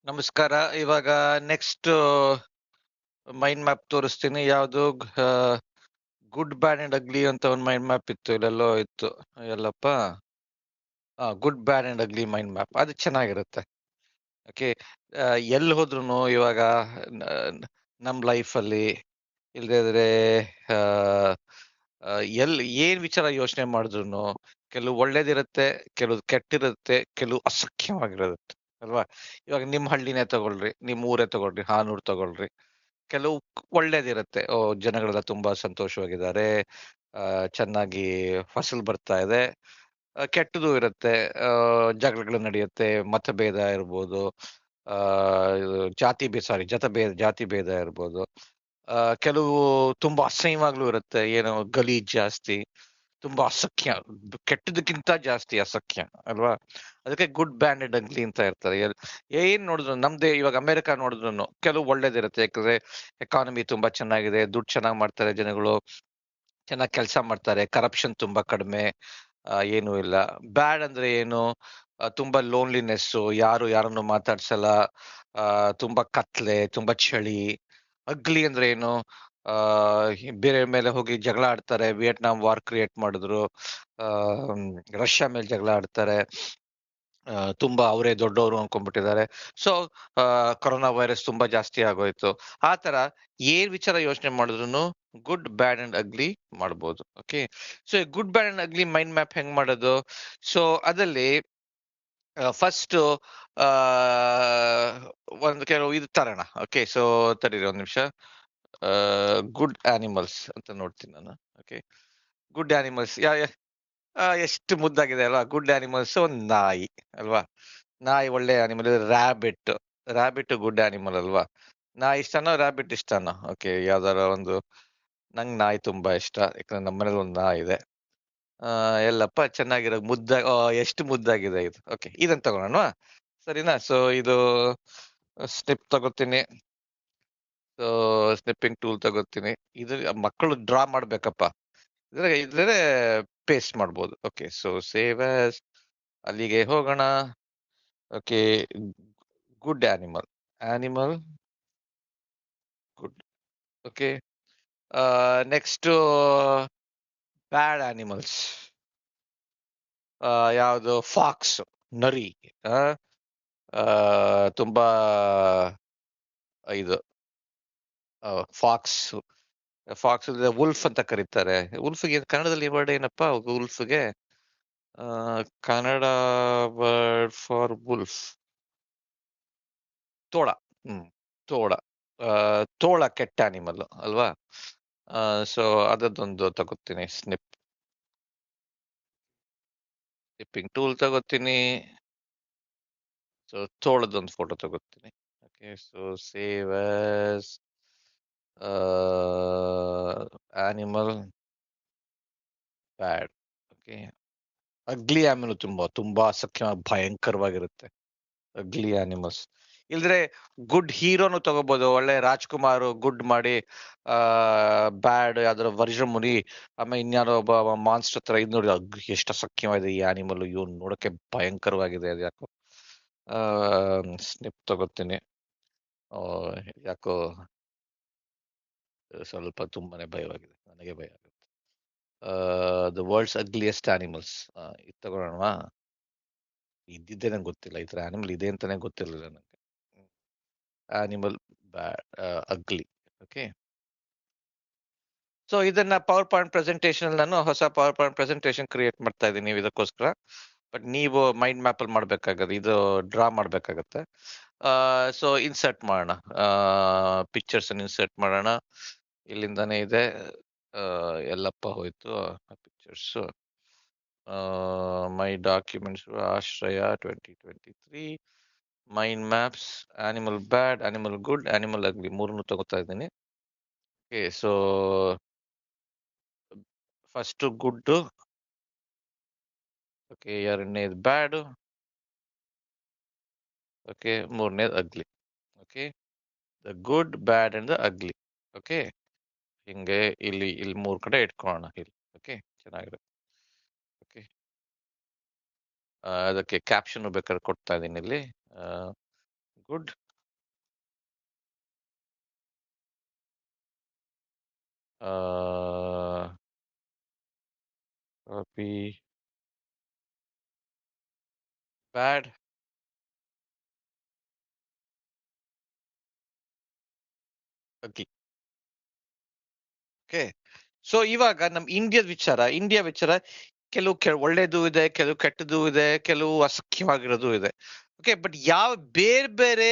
ನಮಸ್ಕಾರ. ಇವಾಗ next mind map ತೋರಿಸ್ತೀನಿ. ಯಾವುದು ಗುಡ್ ಬ್ಯಾಡ್ ಅಂಡ್ ಅಗ್ಲಿ ಅಂತ ಒಂದು ಮೈಂಡ್ ಮ್ಯಾಪ್ ಇತ್ತು, ಇಲ್ಲೆಲ್ಲೋ ಇತ್ತು. ಎಲ್ಲಪ್ಪ, good bad and ugly mind map. ಅದು ಚೆನ್ನಾಗಿರುತ್ತೆ. ಓಕೆ, ಎಲ್ಲಿ ಹೋದ್ರು ಇವಾಗ ನಮ್ಮ ಲೈಫಲ್ಲಿ ಇಲ್ದಿದ್ರೆ ಎಲ್ಲಿ ಏನ್ ವಿಚಾರ ಯೋಚನೆ ಮಾಡಿದ್ರು ಕೆಲವು ಒಳ್ಳೇದಿರುತ್ತೆ, ಕೆಲವು ಕೆಟ್ಟಿರುತ್ತೆ, ಕೆಲವು ಅಸಖ್ಯವಾಗಿರುತ್ತೆ ಅಲ್ವಾ? ಇವಾಗ ನಿಮ್ ಹಳ್ಳಿನೇ ತಗೊಳ್ರಿ, ನಿಮ್ ಊರೇ ತಗೊಳ್ರಿ, ಹಾನೂರ್ ತಗೊಳ್ರಿ. ಕೆಲವು ಒಳ್ಳೇದಿರುತ್ತೆ, ಜನಗಳೆಲ್ಲ ತುಂಬಾ ಸಂತೋಷವಾಗಿದ್ದಾರೆ, ಚೆನ್ನಾಗಿ ಫಸಲ್ ಬರ್ತಾ ಇದೆ. ಕೆಟ್ಟದು ಇರುತ್ತೆ, ಜಗಳಗಳು ನಡೆಯುತ್ತೆ, ಮತಭೇದ ಇರ್ಬೋದು, ಆ ಜಾತಿ ಭೇದ ಇರ್ಬೋದು. ಕೆಲವು ತುಂಬಾ ಅಸಹ್ಯವಾಗ್ಲೂ ಇರುತ್ತೆ, ಏನೋ ಗಲೀಜ್ ಜಾಸ್ತಿ, ತುಂಬಾ ಅಸಖ್ಯ, ಕೆಟ್ಟದಕ್ಕಿಂತ ಜಾಸ್ತಿ ಅಸಖ್ಯ ಅಲ್ವಾ? ಅದಕ್ಕೆ ಗುಡ್ ಬ್ಯಾಡ್ ಅಂಡ್ ಅಗ್ಲಿ ಅಂತ ಇರ್ತಾರೆ. ಏನ್ ನೋಡಿದ್ರು ನಮ್ದೇ, ಇವಾಗ ಅಮೆರಿಕ ನೋಡಿದ್ರು ಕೆಲವು ಒಳ್ಳೇದಿರುತ್ತೆ, ಯಾಕಂದ್ರೆ ಎಕಾನಮಿ ತುಂಬಾ ಚೆನ್ನಾಗಿದೆ, ದುಡ್ಡು ಚೆನ್ನಾಗಿ ಮಾಡ್ತಾರೆ ಜನಗಳು, ಚೆನ್ನಾಗಿ ಕೆಲಸ ಮಾಡ್ತಾರೆ, ಕರಪ್ಷನ್ ತುಂಬಾ ಕಡಿಮೆ, ಏನೂ ಇಲ್ಲ. ಬ್ಯಾಡ್ ಅಂದ್ರೆ ಏನು? ತುಂಬಾ ಲೋನ್ಲಿನೆಸ್ಸು, ಯಾರು ಯಾರನ್ನು ಮಾತಾಡ್ಸಲ್ಲ, ತುಂಬಾ ಕತ್ಲೆ, ತುಂಬಾ ಚಳಿ. ಅಗ್ಲಿ ಅಂದ್ರೆ ಏನು? ಆ ಬೇರೆ ಮೇಲೆ ಹೋಗಿ ಜಗಳ ಆಡ್ತಾರೆ, ವಿಯೆಟ್ನಾಂ ವಾರ್ ಕ್ರಿಯೇಟ್ ಮಾಡಿದ್ರು, ಆ ರಷ್ಯಾ ಮೇಲೆ ಜಗಳ ಆಡ್ತಾರೆ, ತುಂಬಾ ಅವರೇ ದೊಡ್ಡವರು ಅನ್ಕೊಂಡ್ಬಿಟ್ಟಿದ್ದಾರೆ. ಸೊ ಕೊರೋನಾ ವೈರಸ್ ತುಂಬಾ ಜಾಸ್ತಿ ಆಗೋಯ್ತು. ಆ ತರ ಏನ್ ವಿಚಾರ ಯೋಚನೆ ಮಾಡಿದ್ರು ಗುಡ್ ಬ್ಯಾಡ್ ಅಂಡ್ ಅಗ್ಲಿ ಮಾಡ್ಬೋದು. Okay, so good bad and ugly mind map ಹೆಂಗ್ ಮಾಡೋದು? ಸೊ ಅದಲ್ಲಿ ಫಸ್ಟ್ ಒಂದು ಕೆಲವು ಇದು ತರೋಣ. ಓಕೆ, ಸೊ ತಡೀರಿ ಒಂದ್ ನಿಮಿಷ. ಗುಡ್ ಆನಿಮಲ್ಸ್ ಅಂತ ನೋಡ್ತೀನಿ ನಾನು. ಓಕೆ, ಗುಡ್ ಆನಿಮಲ್ಸ್ ಎಷ್ಟು ಮುದ್ದಾಗಿದೆ ಅಲ್ವಾ? ಗುಡ್ ಆನಿಮಲ್ಸ್ ಒಂದು ನಾಯಿ ಅಲ್ವಾ? ನಾಯಿ ಒಳ್ಳೆ animal. Rabbit, rabbit good animal ಅಲ್ವಾ? ನಾಯಿ ಇಷ್ಟನೋ ರ್ಯಾಬಿಟ್ ಇಷ್ಟನೋ? ಓಕೆ, ಯಾವ್ದಾರ ಒಂದು. ನಂಗೆ ನಾಯಿ ತುಂಬಾ ಇಷ್ಟ, ಯಾಕಂದ್ರೆ ನಮ್ಮನೇಲಿ ಒಂದು ನಾಯಿ ಇದೆ. ಎಲ್ಲಪ್ಪ ಚೆನ್ನಾಗಿರೋ ಎಷ್ಟು ಮುದ್ದಾಗಿದೆ ಇದು. ಓಕೆ, ಇದನ್ನ ತಗೊಳ್ಳೋಣ, ಸರಿನಾ? ಸೊ ಇದು ಸ್ನಿಪ್ ತಗೋತೀನಿ. ಸೊ ಸ್ನಿಪ್ಪಿಂಗ್ ಟೂಲ್ ತಗೋತೀನಿ. ಇದು ಮಕ್ಕಳು ಡ್ರಾ ಮಾಡ್ಬೇಕಪ್ಪ, ಇದ್ರೆ ಪೇಸ್ಟ್ ಮಾಡ್ಬೋದು. ಓಕೆ, ಸೊ ಸೇವ್ ಆಸ್, ಅಲ್ಲಿಗೆ ಹೋಗೋಣ. Okay, good animal, animal good. Okay, next bad animals. ಯಾವುದು? ಫಾಕ್ಸ್, ನರಿ. ಆ, ಆ, ತುಂಬಾ ಇದು ಫಾಕ್ಸ್, ಫಾಕ್ಸ್ ವುಲ್ಫ್ ಅಂತ ಕರೀತಾರೆ. ವುಲ್ಫ್ಗೆ ಕನ್ನಡದಲ್ಲಿ ವರ್ಡ್ ಏನಪ್ಪಾ? ವುಲ್ಫ್ಗೆ ಕನ್ನಡ ವರ್ಡ್ ಫಾರ್ ವುಲ್ಫ್ ತೋಳ. ತೋಳ. ತೋಳ ಕೆಟ್ಟ ಅನಿಮಲ್ ಅಲ್ವಾ? ಸೊ ಅದೊಂದು ತಗೋತೀನಿ. ಸ್ನಿಪ್ಪಿಂಗ್ ಟೂಲ್ ತಗೋತೀನಿ. ಸೊ ತೋಳದೊಂದು ಫೋಟೋ ತಗೋತೀನಿ. Okay, so save as animal bad. Okay, ugly animal ತುಂಬಾ ತುಂಬಾ ಅಸಖ್ಯ, ಭಯಂಕರವಾಗಿರುತ್ತೆ ಅಗ್ಲಿ ಆನಿಮಲ್ಸ್. ಇಲ್ದ್ರೆ ಗುಡ್ ಹೀರೋನು ತಗೋಬಹುದು, ಒಳ್ಳೆ ರಾಜ್ಕುಮಾರ್ ಗುಡ್ ಮಾಡಿ, ಬ್ಯಾಡ್ ಯಾವ್ದಾರ ವರ್ಜನ್ ಮುನಿ, ಆಮೇಲೆ ಇನ್ಯಾರೋ ಒಬ್ಬ ಮಾನ್ಸ್ಟರ್ ತರ. ಇದು ನೋಡಿ ಎಷ್ಟು ಅಸಖ್ಯವಾಗಿದೆ ಈ ಆನಿಮಲ್, ಇವನ್ ನೋಡಕ್ಕೆ ಭಯಂಕರವಾಗಿದೆ. ಅದು ಯಾಕೋ ಸ್ನಿಪ್ ತಗೋತೀನಿ. ಯಾಕೋ ಸ್ವಲ್ಪ ತುಂಬಾನೇ ಭಯವಾಗಿದೆ, ನನಗೆ ಭಯ ಆಗುತ್ತೆ. ದ ವರ್ಲ್ಡ್ಸ್ ಅಗ್ಲಿಯೆಸ್ಟ್ ಆನಿಮಲ್ಸ್, ಇದು ತಗೊಳ್ಳೋಣವಾ? ಇದ್ದಿದ್ದೇ ನಂಗೆ ಗೊತ್ತಿಲ್ಲ, ಈ ತರ ಆನಿಮಲ್ ಇದೆ ಅಂತಾನೆ ಗೊತ್ತಿರಲಿಲ್ಲ ನಂಗೆ. ಆನಿಮಲ್ ಬ್ಯಾಡ್, ಅಗ್ಲಿ. ಓಕೆ, ಸೊ ಇದನ್ನ ಪವರ್ ಪಾಯಿಂಟ್ ಪ್ರೆಸೆಂಟೇಷನ್, ನಾನು ಹೊಸ ಪವರ್ ಪಾಯಿಂಟ್ ಪ್ರೆಸೆಂಟೇಷನ್ ಕ್ರಿಯೇಟ್ ಮಾಡ್ತಾ ಇದ್ದೀನಿ ನೀವು ಇದಕ್ಕೋಸ್ಕರ. ಬಟ್ ನೀವು ಮೈಂಡ್ ಮ್ಯಾಪ್ ಅಲ್ಲಿ ಮಾಡ್ಬೇಕಾಗತ್ತೆ, ಇದು ಡ್ರಾ ಮಾಡ್ಬೇಕಾಗತ್ತೆ. ಸೊ ಇನ್ಸರ್ಟ್ ಮಾಡೋಣ, ಪಿಕ್ಚರ್ಸ್ ಅನ್ನು ಇನ್ಸರ್ಟ್ ಮಾಡೋಣ. ಇಲ್ಲಿಂದಾನೇ ಇದೆ, ಎಲ್ಲಪ್ಪ ಹೋಯ್ತು ಪಿಕ್ಚರ್ಸ್. ಮೈ ಡಾಕ್ಯುಮೆಂಟ್ಸ್, ಆಶ್ರಯ 2023, mind maps, animal bad, animal good, animal ugly, ಮೂರನ್ನು ತಗೋತಾ ಇದ್ದೀನಿ. Okay, so first good. Okay, ಎರಡನೇದು ಬ್ಯಾಡ್. ಓಕೆ, ಮೂರನೇದು ugly. Okay, the good, bad and the ugly. Okay, ಹಿಂಗೆ ಇಲ್ಲಿ ಮೂರ್ ಕಡೆ ಇಟ್ಕೊಳ್ಳೋಣ ಇಲ್ಲಿ. ಓಕೆ, ಚೆನ್ನಾಗಿರುತ್ತೆ. ಓಕೆ, ಅದಕ್ಕೆ ಕ್ಯಾಪ್ಷನ್ ಬೇಕಾದ್ರೆ ಕೊಡ್ತಾ ಇದ್ದೀನಿ ಇಲ್ಲಿ. ಗುಡ್. ಕಾಪಿ ಬ್ಯಾಡ್. ಓಕೆ. ಸೊ ಇವಾಗ ನಮ್ ಇಂಡಿಯಾ ವಿಚಾರ ಕೆಲವು ಒಳ್ಳೇದು ಇದೆ, ಕೆಲವು ಕೆಟ್ಟದ್ದು ಇದೆ, ಕೆಲವು ಅಸಖ್ಯವಾಗಿರೋದು ಇದೆ. ಓಕೆ, ಬಟ್ ಯಾವ ಬೇರೆ ಬೇರೆ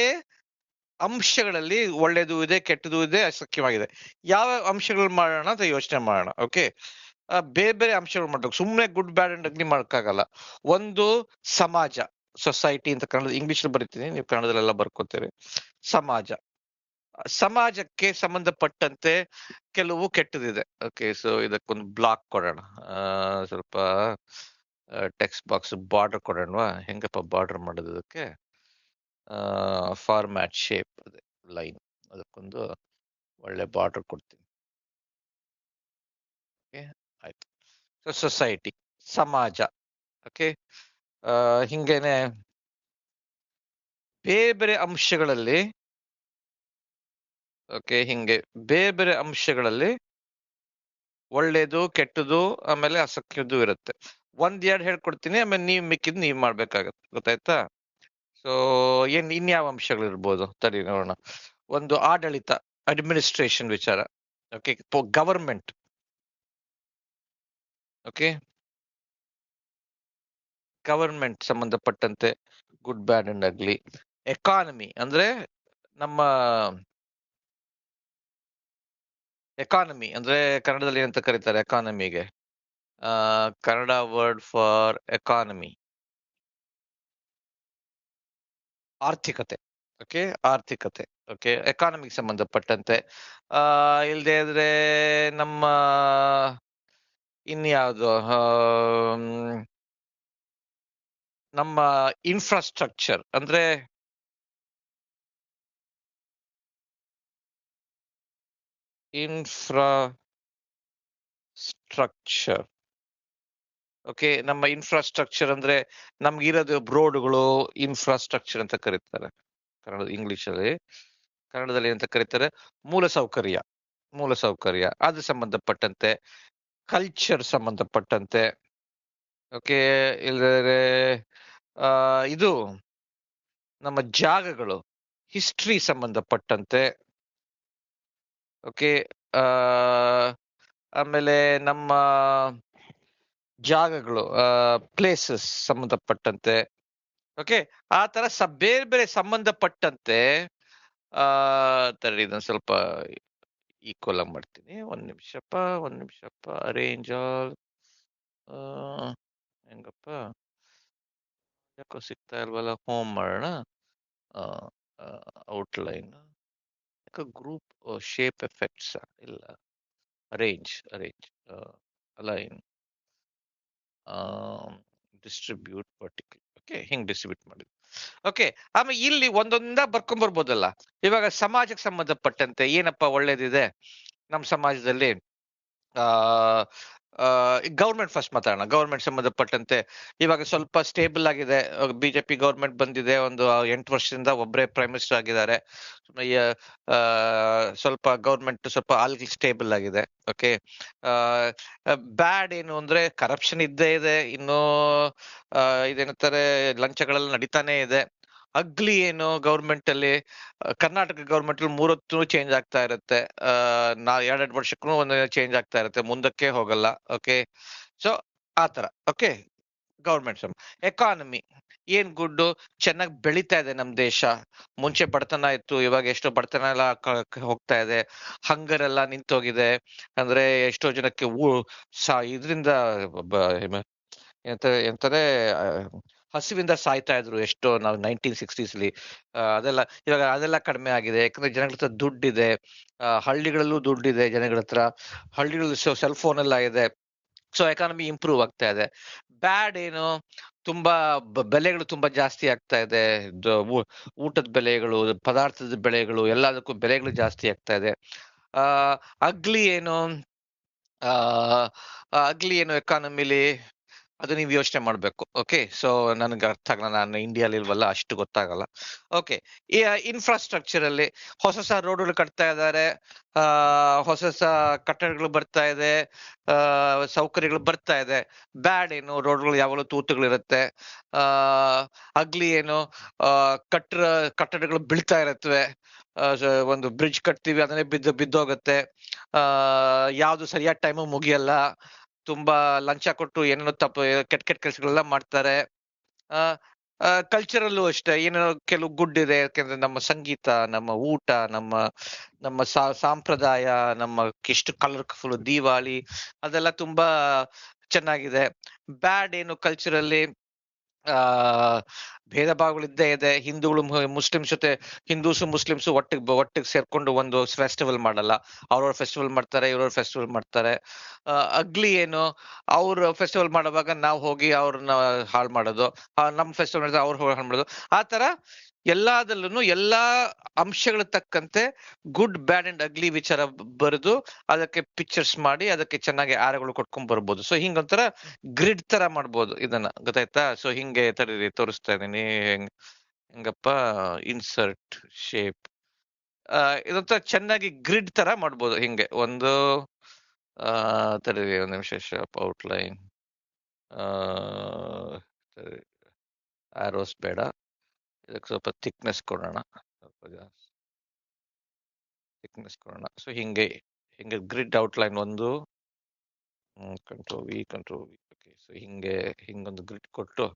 ಅಂಶಗಳಲ್ಲಿ ಒಳ್ಳೇದು ಇದೆ, ಕೆಟ್ಟದ್ದು ಇದೆ, ಅಸಖ್ಯವಾಗಿದೆ, ಯಾವ ಅಂಶಗಳು ಮಾಡೋಣ ಅಂತ ಯೋಚನೆ ಮಾಡೋಣ. ಓಕೆ, ಬೇರೆ ಬೇರೆ ಅಂಶಗಳು ಮಾಡ್ಬೇಕು, ಸುಮ್ಮನೆ ಗುಡ್ ಬ್ಯಾಡ್ ಅಂಡ್ ಅಗ್ನಿ ಮಾಡಕ್ಕಾಗಲ್ಲ. ಒಂದು ಸಮಾಜ, ಸೊಸೈಟಿ ಅಂತ ಕನ್ನಡ ಇಂಗ್ಲಿಷ್ ಬರೀತೀನಿ, ನೀವು ಕನ್ನಡದಲ್ಲೆಲ್ಲ ಬರ್ಕೋತೀರಿ. ಸಮಾಜಕ್ಕೆ ಸಂಬಂಧಪಟ್ಟಂತೆ ಕೆಲವು ಕೆಟ್ಟದಿದೆ. ಓಕೆ, ಸೊ ಇದಕ್ಕೊಂದು ಬ್ಲಾಕ್ ಕೊಡೋಣ. ಸ್ವಲ್ಪ ಟೆಕ್ಸ್ಟ್ ಬಾಕ್ಸ್ ಬಾರ್ಡರ್ ಕೊಡೋಣವಾ? ಹೆಂಗಪ್ಪ ಬಾರ್ಡರ್ ಮಾಡೋದು ಇದಕ್ಕೆ? ಫಾರ್ಮ್ಯಾಟ್ ಶೇಪ್, ಅದೇ ಲೈನ್, ಅದಕ್ಕೊಂದು ಒಳ್ಳೆ ಬಾರ್ಡರ್ ಕೊಡ್ತೀನಿ. ಓಕೆ, ಆಯ್ತು. ಸೊ ಸೊಸೈಟಿ, ಸಮಾಜ. ಓಕೆ, ಹಿಂಗೇನೆ ಬೇರೆ ಬೇರೆ ಅಂಶಗಳಲ್ಲಿ, ಓಕೆ, ಹಿಂಗೆ ಬೇರೆ ಬೇರೆ ಅಂಶಗಳಲ್ಲಿ ಒಳ್ಳೇದು, ಕೆಟ್ಟದು, ಆಮೇಲೆ ಅಸಖ್ಯದ್ದು ಇರುತ್ತೆ. ಒಂದೆರಡು ಹೇಳ್ಕೊಡ್ತೀನಿ, ಆಮೇಲೆ ನೀವ್ ಮಿಕ್ಕಿದ್ ನೀವ್ ಮಾಡ್ಬೇಕಾಗತ್ತೆ. ಗೊತ್ತಾಯ್ತಾ? ಸೊ ಇನ್ಯಾವ ಅಂಶಗಳಿರ್ಬೋದು ತಡಿ ನೋಡೋಣ. ಒಂದು ಆಡಳಿತ, ಅಡ್ಮಿನಿಸ್ಟ್ರೇಷನ್ ವಿಚಾರ. Okay, government. ಓಕೆ, ಗವರ್ಮೆಂಟ್ ಸಂಬಂಧಪಟ್ಟಂತೆ good bad and ugly. Economy ಅಂದ್ರೆ ನಮ್ಮ ಎಕಾನಮಿ ಅಂದ್ರೆ ಕನ್ನಡದಲ್ಲಿ ಏನಂತ ಕರೀತಾರೆ ಎಕಾನಮಿಗೆ? ಕನ್ನಡ ವರ್ಡ್ ಫಾರ್ ಎಕಾನಮಿ ಆರ್ಥಿಕತೆ. ಓಕೆ, ಆರ್ಥಿಕತೆ. ಓಕೆ, ಎಕಾನಮಿಗೆ ಸಂಬಂಧಪಟ್ಟಂತೆ. ಇಲ್ದೇ ಇದ್ರೆ ನಮ್ಮ ಇನ್ಯಾವುದು, ನಮ್ಮ ಇನ್ಫ್ರಾಸ್ಟ್ರಕ್ಚರ್ ಅಂದ್ರೆ ಇನ್ಫ್ರಾಸ್ಟ್ರಕ್ಚರ್. ಓಕೆ, ನಮ್ಮ ಇನ್ಫ್ರಾಸ್ಟ್ರಕ್ಚರ್ ಅಂದ್ರೆ ನಮ್ಗಿರೋದು ರೋಡ್ಗಳು ಇನ್ಫ್ರಾಸ್ಟ್ರಕ್ಚರ್ ಅಂತ ಕರೀತಾರೆ ಕನ್ನಡ, ಇಂಗ್ಲಿಷಲ್ಲಿ. ಕನ್ನಡದಲ್ಲಿ ಅಂತ ಕರೀತಾರೆ ಮೂಲಸೌಕರ್ಯ. ಮೂಲಸೌಕರ್ಯ ಅದು ಸಂಬಂಧಪಟ್ಟಂತೆ, ಕಲ್ಚರ್ ಸಂಬಂಧಪಟ್ಟಂತೆ. ಓಕೆ, ಇಲ್ಲದ್ರೆ ಇದು ನಮ್ಮ ಜಾಗಗಳು, ಹಿಸ್ಟ್ರಿ ಸಂಬಂಧಪಟ್ಟಂತೆ. ಓಕೆ, ಆಮೇಲೆ ನಮ್ಮ ಜಾಗಗಳು, ಪ್ಲೇಸಸ್ ಸಂಬಂಧಪಟ್ಟಂತೆ. ಓಕೆ, ಆ ತರ ಬೇರೆ ಬೇರೆ ಸಂಬಂಧಪಟ್ಟಂತೆ. ತಡಿ, ಇದನ್ನ ಸ್ವಲ್ಪ ಈಕ್ವಲ್ ಆಗಿ ಮಾಡ್ತೀನಿ. ಒಂದ್ ನಿಮಿಷಪ್ಪ ಅರೇಂಜ್ ಆಲ್. ಹೆಂಗಪ್ಪ, ಯಾಕೋ ಸಿಗ್ತಾ ಇಲ್ವಲ್ಲ? ಹೋಮ್ ಮಾಡೋಣ. ಔಟ್ಲೈನ್, ಯಾಕೋ ಗ್ರೂಪ್ ಶೇಪ್ ಎಫೆಕ್ಟ್ಸ್ ಇಲ್ಲ. Arrange align, distribute vertical. Okay, ಹಿಂಗ್ ಡಿಸ್ಟ್ರಿಬ್ಯೂಟ್ ಮಾಡಿದ್ವಿ. ಓಕೆ, ಆಮೇಲೆ ಇಲ್ಲಿ ಒಂದೊಂದ ಬರ್ಕೊಂಡ್ ಬರ್ಬೋದಲ್ಲ. ಇವಾಗ ಸಮಾಜಕ್ಕೆ ಸಂಬಂಧಪಟ್ಟಂತೆ ಏನಪ್ಪಾ ಒಳ್ಳೇದಿದೆ ನಮ್ಮ ಸಮಾಜದಲ್ಲಿ? ಗೌರ್ಮೆಂಟ್ ಫಸ್ಟ್ ಮಾತಾಡೋಣ. ಗೌರ್ಮೆಂಟ್ ಸಂಬಂಧಪಟ್ಟಂತೆ ಇವಾಗ ಸ್ವಲ್ಪ ಸ್ಟೇಬಲ್ ಆಗಿದೆ. ಬಿಜೆಪಿ ಗೌರ್ಮೆಂಟ್ ಬಂದಿದೆ, ಒಂದು 8 ವರ್ಷದಿಂದ ಒಬ್ಬರೇ ಪ್ರೈಮ್ ಮಿನಿಸ್ಟರ್ ಆಗಿದ್ದಾರೆ. ಸ್ವಲ್ಪ ಗೌರ್ಮೆಂಟ್ ಸ್ವಲ್ಪ ಆಲ್ಗಿ ಸ್ಟೇಬಲ್ ಆಗಿದೆ. ಓಕೆ, ಬ್ಯಾಡ್ ಏನು ಅಂದ್ರೆ ಕರಪ್ಷನ್ ಇದ್ದೇ ಇದೆ, ಇನ್ನು ಇದೇನಂತಾರೆ ಲಂಚಗಳೆಲ್ಲ ನಡೀತಾನೆ ಇದೆ. ಅಗ್ಲಿ ಏನು ಗೌರ್ಮೆಂಟ್ ಅಲ್ಲಿ, ಕರ್ನಾಟಕ ಗೌರ್ಮೆಂಟ್ 3 ಹೊತ್ತು ಚೇಂಜ್ ಆಗ್ತಾ ಇರುತ್ತೆ. 2 ವರ್ಷಕ್ಕೂ ಒಂದು ಚೇಂಜ್ ಆಗ್ತಾ ಇರುತ್ತೆ, ಮುಂದಕ್ಕೆ ಹೋಗಲ್ಲ. ಓಕೆ, ಸೊ ಆತರ. Okay, government. ಎಕಾನಮಿ ಏನ್ ಗುಡ್ಡು, ಚೆನ್ನಾಗಿ ಬೆಳೀತಾ ಇದೆ ನಮ್ ದೇಶ. ಮುಂಚೆ ಬಡತನ ಇತ್ತು, ಇವಾಗ ಎಷ್ಟೋ ಬಡತನ ಎಲ್ಲ ಹೋಗ್ತಾ ಇದೆ. ಹಂಗರ್ ಎಲ್ಲ ನಿಂತೋಗಿದೆ. ಅಂದ್ರೆ ಎಷ್ಟೋ ಜನಕ್ಕೆ ಇದರಿಂದ ಎಂತಾರೆ ಹಸಿವಿಂದ ಸಾಯ್ತಾ ಇದ್ರು ಎಷ್ಟೋ, ನಾವು 1960s ಅದೆಲ್ಲ ಇವಾಗ ಅದೆಲ್ಲ ಕಡಿಮೆ ಆಗಿದೆ. ಯಾಕಂದ್ರೆ ಜನಗಳ ಹತ್ರ ದುಡ್ಡಿದೆ, ಹಳ್ಳಿಗಳಲ್ಲೂ ದುಡ್ಡಿದೆ ಜನಗಳ ಹತ್ರ. ಹಳ್ಳಿಗಳಲ್ಲಿ ಸೆಲ್ ಫೋನ್ ಎಲ್ಲ ಇದೆ. ಸೊ ಎಕಾನಮಿ ಇಂಪ್ರೂವ್ ಆಗ್ತಾ ಇದೆ. ಬ್ಯಾಡ್ ಏನು, ತುಂಬಾ ಬೆಲೆಗಳು ತುಂಬಾ ಜಾಸ್ತಿ ಆಗ್ತಾ ಇದೆ. ಊಟದ ಬೆಲೆಗಳು, ಪದಾರ್ಥದ ಬೆಲೆಗಳು, ಎಲ್ಲದಕ್ಕೂ ಬೆಲೆಗಳು ಜಾಸ್ತಿ ಆಗ್ತಾ ಇದೆ. ಅಗ್ಲಿ ಏನು, ಎಕಾನಮಿಲಿ ಅದು ನೀವು ಯೋಚನೆ ಮಾಡ್ಬೇಕು. ಓಕೆ, ಸೊ ನನಗೆ ಅರ್ಥ ಆಗಲ್ಲ, ನಾನು ಇಂಡಿಯಾಲಿ ಇಲ್ವಲ್ಲ, ಅಷ್ಟು ಗೊತ್ತಾಗಲ್ಲ. ಓಕೆ, ಈ ಇನ್ಫ್ರಾಸ್ಟ್ರಕ್ಚರ್ ಅಲ್ಲಿ ಹೊಸ ಹೊಸ ರೋಡ್ಗಳು ಕಟ್ತಾ ಇದ್ದಾರೆ, ಆ ಹೊಸ ಹೊಸ ಕಟ್ಟಡಗಳು ಬರ್ತಾ ಇದೆ, ಸೌಕರ್ಯಗಳು ಬರ್ತಾ ಇದೆ. ಬ್ಯಾಡ್ ಏನು, ರೋಡ್ಗಳು ಯಾವಾಗಲೂ ತೂತುಗಳಿರುತ್ತೆ. ಆ ಅಗ್ಲಿ ಏನು, ಆ ಕಟ್ಟಡ ಕಟ್ಟಡಗಳು ಬೀಳ್ತಾ ಇರತ್ವೆ. ಒಂದು ಬ್ರಿಡ್ಜ್ ಕಟ್ತೀವಿ, ಅದನ್ನೇ ಬಿದ್ದೋಗತ್ತೆ. ಯಾವ್ದು ಸರಿಯಾದ ಟೈಮು ಮುಗಿಯಲ್ಲ. ತುಂಬಾ ಲಂಚ ಕೊಟ್ಟು ಏನೇನೋ ತಪ್ಪು ಕೆಟ್ಟ ಕೆಟ್ಟ ಕೆಲಸಗಳೆಲ್ಲ ಮಾಡ್ತಾರೆ. ಕಲ್ಚರಲ್ಲೂ ಅಷ್ಟೇ, ಏನೇನೋ ಕೆಲವು ಗುಡ್ ಇದೆ, ಯಾಕಂದ್ರೆ ನಮ್ಮ ಸಂಗೀತ, ನಮ್ಮ ಊಟ, ನಮ್ಮ ನಮ್ಮ ಸಾಂಪ್ರದಾಯ, ನಮ್ಮ ಎಷ್ಟು ಕಲರ್ಫುಲ್ ದೀವಾಳಿ, ಅದೆಲ್ಲ ತುಂಬಾ ಚೆನ್ನಾಗಿದೆ. ಬ್ಯಾಡ್ ಏನು, ಕಲ್ಚರಲ್ಲಿ ಆ ಭೇದ ಭಾವಗಳಿದ್ದೇ ಇದೆ. ಹಿಂದೂಗಳು ಮುಸ್ಲಿಮ್ಸ್ ಜೊತೆ, ಹಿಂದೂಸು ಮುಸ್ಲಿಮ್ಸು ಒಟ್ಟಿಗೆ ಸೇರ್ಕೊಂಡು ಒಂದು ಫೆಸ್ಟಿವಲ್ ಮಾಡಲ್ಲ. ಅವ್ರವ್ರ ಫೆಸ್ಟಿವಲ್ ಮಾಡ್ತಾರೆ, ಇವ್ರವ್ರ ಫೆಸ್ಟಿವಲ್ ಮಾಡ್ತಾರೆ. ಅಗ್ಲಿ ಏನು, ಅವ್ರ ಫೆಸ್ಟಿವಲ್ ಮಾಡುವಾಗ ನಾವು ಹೋಗಿ ಅವ್ರನ್ನ ಹಾಳು ಮಾಡೋದು, ನಮ್ಮ ಫೆಸ್ಟಿವಲ್ ಮಾಡಿದ್ರೆ ಅವ್ರು ಹಾಳು ಮಾಡೋದು. ಆ ತರ ಎಲ್ಲದಲ್ಲೂ ಎಲ್ಲಾ ಅಂಶಗಳ ತಕ್ಕಂತೆ ಗುಡ್ ಬ್ಯಾಡ್ ಅಂಡ್ ಅಗ್ಲಿ ವಿಚಾರ ಬರೆದು ಅದಕ್ಕೆ ಪಿಕ್ಚರ್ಸ್ ಮಾಡಿ ಅದಕ್ಕೆ ಚೆನ್ನಾಗಿ ಆರಗಳು ಕೊಟ್ಕೊಂಡ್ ಬರ್ಬೋದು. ಸೊ ಹಿಂಗೊಂಥರ ಗ್ರಿಡ್ ತರ ಮಾಡ್ಬೋದು ಇದನ್ನ, ಗೊತ್ತಾಯ್ತಾ? ಸೊ ಹಿಂಗೆ ತೋರಿಸ್ತಾ ಇದೀನಿ. ಹೆಂಗಪ್ಪ, ಇನ್ಸರ್ಟ್ ಶೇಪ್, ಇದೊಂಥರ ಚೆನ್ನಾಗಿ ಗ್ರಿಡ್ ತರ ಮಾಡ್ಬೋದು. ಹಿಂಗೆ ಒಂದು ತಡೀರಿ ಒಂದು ನಿಮಿಷ. ಶಾಪ್ ಔಟ್ಲೈನ್, ಆರೋಸ್ ಬೇಡ, ಇದಕ್ಕೆ ಸ್ವಲ್ಪ ಥಿಕ್ನೆಸ್ ಕೊಡೋಣ, ಸೊ ಹಿಂಗೆ ಗ್ರಿಡ್ ಔಟ್ಲೈನ್ ಒಂದು, ಕಂಟ್ರೋಲ್ ವಿ. ಓಕೆ, ಸೊ ಹಿಂಗೊಂದು ಗ್ರಿಡ್ ಕೊಟ್ಟು,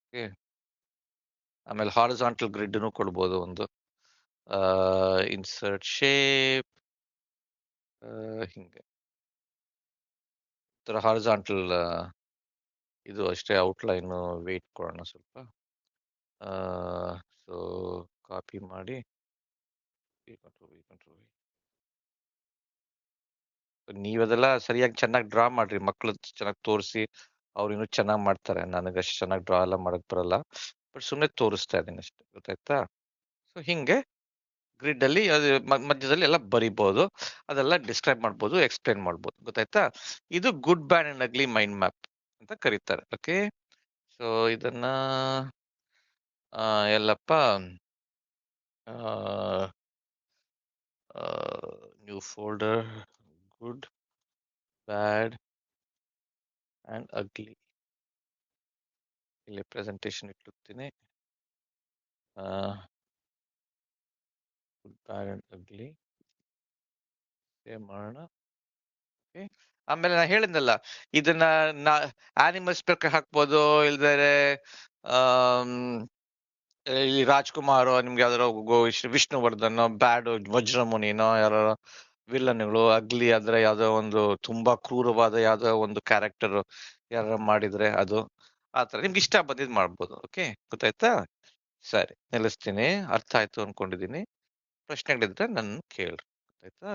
ಓಕೆ, ಆಮೇಲೆ ಹಾರಿಜಾಂಟಲ್ ಗ್ರಿಡ್ನು ಕೊಡ್ಬೋದು ಒಂದು. ಇನ್ಸರ್ಟ್ ಶೇಪ್, ಹಿಂಗೆ ತರ ಹಾರಿಜಾಂಟಲ್ ಇದು ಅಷ್ಟೇ ಔಟ್ಲೈನ್ ವೇಟ್ ಕೊಡೋಣ ಸ್ವಲ್ಪ. ಸೊ ಕಾಪಿ ಮಾಡಿ ನೀವದೆಲ್ಲ ಸರಿಯಾಗಿ ಚೆನ್ನಾಗಿ ಡ್ರಾ ಮಾಡ್ರಿ, ಮಕ್ಳು ಚೆನ್ನಾಗಿ ತೋರಿಸಿ, ಅವ್ರು ಇನ್ನೂ ಚೆನ್ನಾಗಿ ಮಾಡ್ತಾರೆ. ನನಗಷ್ಟು ಚೆನ್ನಾಗಿ ಡ್ರಾ ಎಲ್ಲ ಮಾಡಕ್ ಬರಲ್ಲ, ಬಟ್ ಸುಮ್ಮನೆ ತೋರಿಸ್ತಾ ಇದ್ದೀನಿ ಅಷ್ಟೇ, ಗೊತ್ತಾಯ್ತಾ? ಸೊ ಹಿಂಗೆ ಗ್ರಿಡ್ ಅಲ್ಲಿ ಮಧ್ಯದಲ್ಲಿ ಎಲ್ಲ ಬರಿಬಹುದು, ಅದೆಲ್ಲ ಡಿಸ್ಕ್ರೈಬ್ ಮಾಡ್ಬೋದು, ಎಕ್ಸ್ಪ್ಲೇನ್ ಮಾಡ್ಬೋದು, ಗೊತ್ತಾಯ್ತಾ? ಇದು good bad and ugly mind map ಅಂತ ಕರೀತಾರೆ. ಓಕೆ, ಸೊ ಇದನ್ನ ಎಲ್ಲಪ್ಪ new folder, good bad and ugly, ಇಲ್ಲಿ ಪ್ರೆಸೆಂಟೇಶನ್ ಇಟ್ಟಿರ್ತೀನಿ. Good bad and ugly save ಮಾಡೋಣ. ಆಮೇಲೆ ನಾ ಹೇಳಿದ್ನಲ್ಲ, ಇದನ್ನ ಆನಿಮಲ್ಸ್ ಬೇಕಾದ್ರೆ ಹಾಕ್ಬೋದು, ಇಲ್ದರೆ ಈ ರಾಜ್ಕುಮಾರ್, ನಿಮ್ಗೆ ಯಾವ್ದಾರ ವಿಷ್ಣುವರ್ಧನ್, ಬ್ಯಾಡ್ ವಜ್ರಮುನಿನೋ ಯಾರೋ ವಿಲ್ಲನ್ಗಳು, ಅಗ್ಲಿ ಆದ್ರೆ ಯಾವ್ದೋ ಒಂದು ತುಂಬಾ ಕ್ರೂರವಾದ ಯಾವ್ದೋ ಒಂದು ಕ್ಯಾರೆಕ್ಟರ್ ಯಾರು ಮಾಡಿದ್ರೆ ಅದು, ಆತರ ನಿಮ್ಗೆ ಇಷ್ಟ ಬಂದಿದ್ ಮಾಡ್ಬೋದು. ಓಕೆ, ಗೊತ್ತಾಯ್ತಾ? ಸರಿ, ನಿಲ್ಲಿಸ್ತೀನಿ. ಅರ್ಥ ಆಯ್ತು ಅನ್ಕೊಂಡಿದೀನಿ. ಪ್ರಶ್ನೆಗಳಿದ್ರೆ ನನ್ನ ಕೇಳ್ರಿ, ಗೊತ್ತಾಯ್ತಾ?